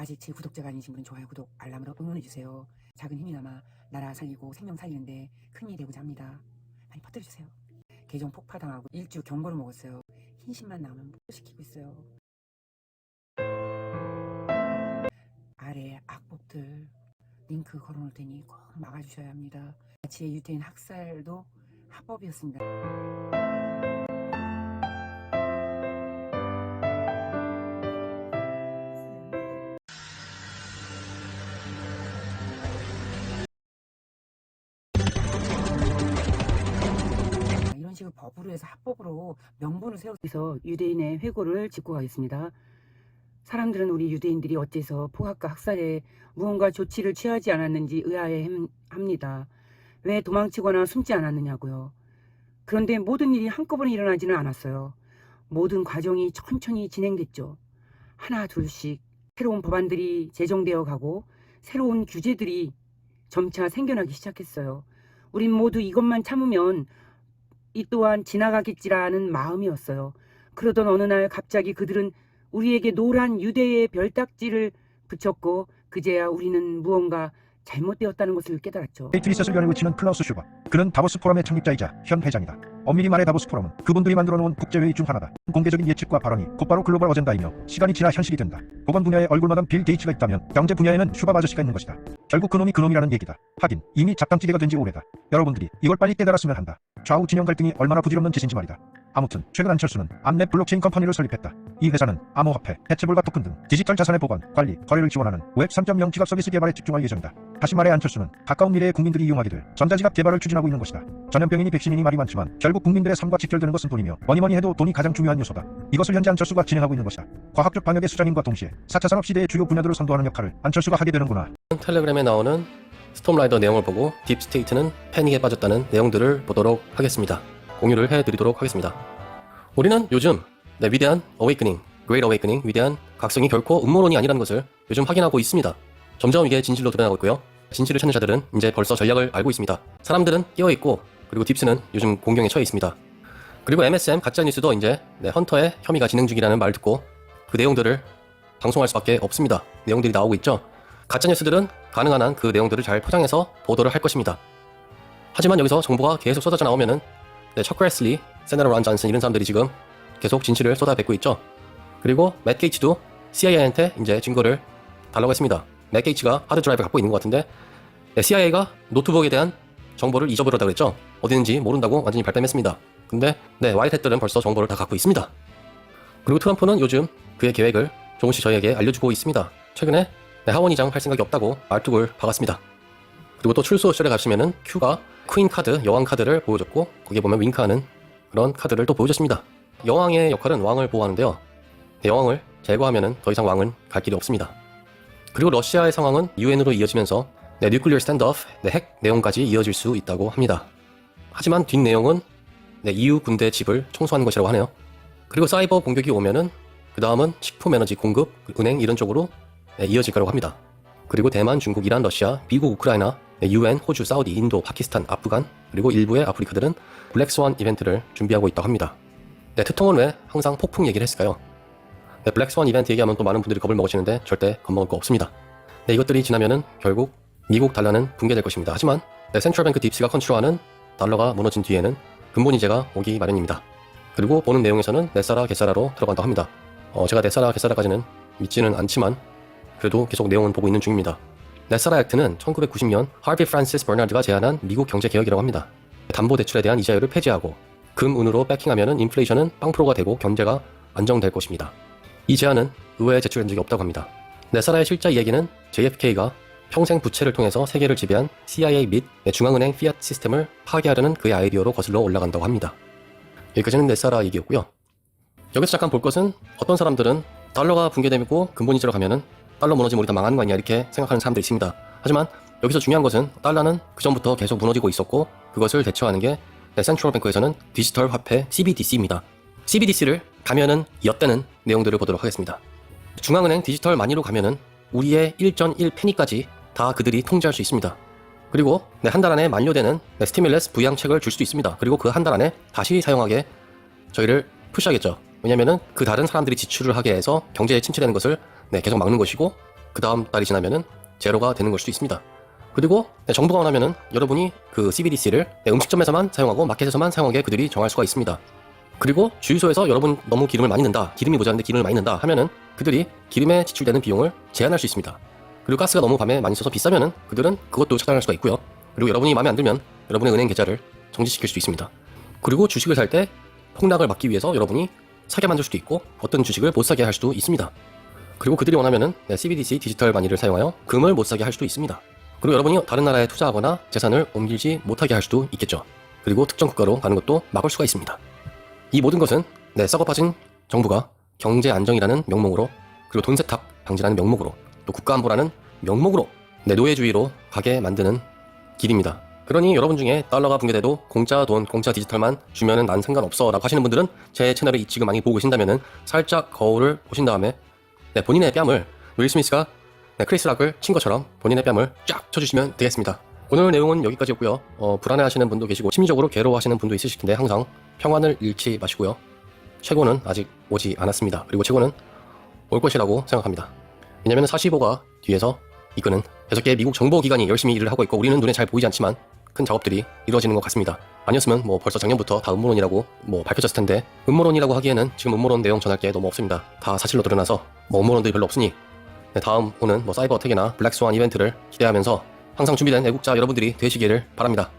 아직 제 구독자가 아니신 분은 좋아요, 구독, 알람으로 응원해주세요. 작은 힘이나마 나라 살리고 생명 살리는데 큰 힘이 되고자 합니다. 많이 퍼뜨려주세요. 계정 폭파당하고 일주 경고를 먹었어요. 흰심만 나오면 시키고 있어요. 아래 악법들 링크 걸어놓을 테니 꼭 막아주셔야 합니다. 나치의 유태인 학살도 합법이었습니다. 이런 식으로 법으로 해서 합법으로 명분을 세워서 유대인의 회고를 짚고 가겠습니다. 사람들은 우리 유대인들이 어째서 포악과 학살에 무언가 조치를 취하지 않았는지 의아해합니다. 왜 도망치거나 숨지 않았느냐고요. 그런데 모든 일이 한꺼번에 일어나지는 않았어요. 모든 과정이 천천히 진행됐죠. 하나 둘씩 새로운 법안들이 제정되어 가고 새로운 규제들이 점차 생겨나기 시작했어요. 우린 모두 이것만 참으면 이 또한 지나가겠지라는 마음이었어요. 그러던 어느 날 갑자기 그들은 우리에게 노란 유대의 별딱지를 붙였고 그제야 우리는 무언가 잘못되었다는 것을 깨달았죠. 페이트리셋을 연을 치는 클라우스 슈바. 그는 다보스 포럼의 창립자이자 현 회장이다. 엄밀히 말해 다보스 포럼은 그분들이 만들어 놓은 국제회의 중 하나다. 공개적인 예측과 발언이 곧바로 글로벌 어젠다이며 시간이 지나 현실이 된다. 보건 분야에 얼굴마담 빌 게이츠가 있다면 경제 분야에는 슈바 아저씨가 있는 것이다. 결국 그놈이 그놈이라는 얘기다. 하긴 이미 잡담지대가 된 지 오래다. 여러분들이 이걸 빨리 깨달았으면 한다. 좌우 진영 갈등이 얼마나 부질없는 짓인지 말이다. 아무튼 최근 안철수는 암랩 블록체인 컴퍼니를 설립했다. 이 회사는 암호화폐, 해체볼과 토큰 등 디지털 자산의 보관, 관리, 거래를 지원하는 웹 3.0 지갑 서비스 개발에 집중할 예정이다. 다시 말해 안철수는 가까운 미래에 국민들이 이용하게 될 전자지갑 개발을 추진하고 있는 것이다. 전염병이니 백신이니 말이 많지만 결국 국민들의 삶과 직결되는 것은 돈이며 뭐니뭐니 해도 돈이 가장 중요한 요소다. 이것을 현재 안철수가 진행하고 있는 것이다. 과학적 방역의 수장인과 동시에 4차 산업 시대의 주요 분야들을 선도하는 역할을 안철수가 하게 되는구나. 텔레그램에 나오는 스톰라이더 내용을 보고 딥스테이트는 패닉에 빠졌다는 내용들을 보도록 하겠습니다. 공유를 해드리도록 하겠습니다. 우리는 요즘 위대한 어웨이크닝, 그레이트 어웨이크닝, 위대한 각성이 결코 음모론이 아니라는 것을 요즘 확인하고 있습니다. 점점 이게 진실로 드러나고 있고요. 진실을 찾는 자들은 이제 벌써 전략을 알고 있습니다. 사람들은 깨어있고 그리고 딥스는 요즘 공경에 처해 있습니다. 그리고 MSM 가짜뉴스도 이제 헌터의 혐의가 진행 중이라는 말을 듣고 그 내용들을 방송할 수밖에 없습니다. 내용들이 나오고 있죠. 가짜뉴스들은 가능한 한 그 내용들을 잘 포장해서 보도를 할 것입니다. 하지만 여기서 정보가 계속 쏟아져 나오면은 척 그레슬리, 세나터 론 존슨 이런 사람들이 지금 계속 진실을 쏟아뱉고 있죠. 그리고 맷 게이츠도 CIA한테 이제 증거를 달라고 했습니다. 맷 게이츠가 하드 드라이브를 갖고 있는 것 같은데 CIA가 노트북에 대한 정보를 잊어버렸다고 했죠. 어디 있는지 모른다고 완전히 발뺌했습니다. 근데 와이트햇들은 벌써 정보를 다 갖고 있습니다. 그리고 트럼프는 요즘 그의 계획을 조금씩 저희에게 알려주고 있습니다. 최근에 하원의장 할 생각이 없다고 말뚝을 박았습니다. 그리고 또 출소실에 가시면은 큐가 퀸 카드, 여왕 카드를 보여줬고 거기에 보면 윙크하는 그런 카드를 또 보여줬습니다. 여왕의 역할은 왕을 보호하는데요. 여왕을 제거하면은 더 이상 왕은 갈 길이 없습니다. 그리고 러시아의 상황은 UN으로 이어지면서 뉴클리어 스탠드오프, 핵 내용까지 이어질 수 있다고 합니다. 하지만 뒷내용은 EU 군대 집을 청소하는 것이라고 하네요. 그리고 사이버 공격이 오면은 그 다음은 식품 에너지 공급, 은행 이런 쪽으로 이어질 거라고 합니다. 그리고 대만, 중국, 이란, 러시아, 미국, 우크라이나, UN, 호주, 사우디, 인도, 파키스탄, 아프간, 그리고 일부의 아프리카들은 블랙스완 이벤트를 준비하고 있다고 합니다. 트통은 왜 항상 폭풍 얘기를 했을까요? 블랙스완 이벤트 얘기하면 또 많은 분들이 겁을 먹으시는데 절대 겁먹을 거 없습니다. 이것들이 지나면은 결국 미국 달러는 붕괴될 것입니다. 하지만 센트럴뱅크 딥스가 컨트롤하는 달러가 무너진 뒤에는 근본이제가 오기 마련입니다. 그리고 보는 내용에서는 넷사라 게사라로 들어간다고 합니다. 제가 넷사라 게사라까지는 믿지는 않지만 그래도 계속 내용은 보고 있는 중입니다. 넷사라 액트는 1990년 하비 프란시스 버나드가 제안한 미국 경제개혁이라고 합니다. 담보대출에 대한 이자율을 폐지하고 금, 은으로 백킹하면 인플레이션은 빵프로가 되고 경제가 안정될 것입니다. 이 제안은 의회에 제출된 적이 없다고 합니다. 넷사라의 실제 이야기는 JFK가 평생 부채를 통해서 세계를 지배한 CIA 및 중앙은행 피아트 시스템을 파괴하려는 그의 아이디어로 거슬러 올라간다고 합니다. 여기까지는 넷사라 얘기였고요. 여기서 잠깐 볼 것은 어떤 사람들은 달러가 붕괴되고 근본이제로 가면은 달러 무너지면 우리 다 망하는 거 아니냐 이렇게 생각하는 사람들이 있습니다. 하지만 여기서 중요한 것은 달러는 그전부터 계속 무너지고 있었고 그것을 대처하는 게 센트럴뱅크에서는 디지털 화폐 CBDC입니다. CBDC를 가면은 엿대는 내용들을 보도록 하겠습니다. 중앙은행 디지털 마니로 가면은 우리의 1.1페니까지 다 그들이 통제할 수 있습니다. 그리고 한 달 안에 만료되는 스티뮬러스 부양책을 줄 수도 있습니다. 그리고 그 한 달 안에 다시 사용하게 저희를 푸시하겠죠. 왜냐면은 그 다른 사람들이 지출을 하게 해서 경제에 침체되는 것을 계속 막는 것이고 그 다음 달이 지나면은 제로가 되는 걸 수도 있습니다. 그리고 정부가 원하면은 여러분이 그 CBDC를 음식점에서만 사용하고 마켓에서만 사용하게 그들이 정할 수가 있습니다. 그리고 주유소에서 여러분 너무 기름을 많이 넣는다, 기름이 모자란데 기름을 많이 넣는다 하면은 그들이 기름에 지출되는 비용을 제한할 수 있습니다. 그리고 가스가 너무 밤에 많이 써서 비싸면은 그들은 그것도 차단할 수가 있고요. 그리고 여러분이 마음에 안 들면 여러분의 은행 계좌를 정지시킬 수도 있습니다. 그리고 주식을 살 때 폭락을 막기 위해서 여러분이 사게 만들 수도 있고 어떤 주식을 못 사게 할 수도 있습니다. 그리고 그들이 원하면은 CBDC 디지털 마니를 사용하여 금을 못 사게 할 수도 있습니다. 그리고 여러분이 다른 나라에 투자하거나 재산을 옮기지 못하게 할 수도 있겠죠. 그리고 특정 국가로 가는 것도 막을 수가 있습니다. 이 모든 것은 썩어 빠진 정부가 경제 안정이라는 명목으로, 그리고 돈 세탁 방지라는 명목으로, 또 국가 안보라는 명목으로 노예주의로 가게 만드는 길입니다. 그러니 여러분 중에 달러가 붕괴돼도 공짜 돈, 공짜 디지털만 주면은 난 상관없어 라고 하시는 분들은 제 채널을 지금 많이 보고 계신다면은 살짝 거울을 보신 다음에 본인의 뺨을 윌 스미스가 크리스 락을 친 것처럼 본인의 뺨을 쫙 쳐주시면 되겠습니다. 오늘 내용은 여기까지였고요. 불안해하시는 분도 계시고 심리적으로 괴로워하시는 분도 있으실 텐데 항상 평안을 잃지 마시고요. 최고는 아직 오지 않았습니다. 그리고 최고는 올 것이라고 생각합니다. 왜냐면 45가 뒤에서 이끄는 6개의 미국 정보기관이 열심히 일을 하고 있고 우리는 눈에 잘 보이지 않지만 큰 작업들이 이루어지는 것 같습니다. 아니었으면 벌써 작년부터 다 음모론이라고 밝혀졌을 텐데, 음모론이라고 하기에는 지금 음모론 내용 전할 게 너무 없습니다. 다 사실로 드러나서 음모론들이 별로 없으니 다음 오는 사이버 어택이나 블랙스완 이벤트를 기대하면서 항상 준비된 애국자 여러분들이 되시기를 바랍니다.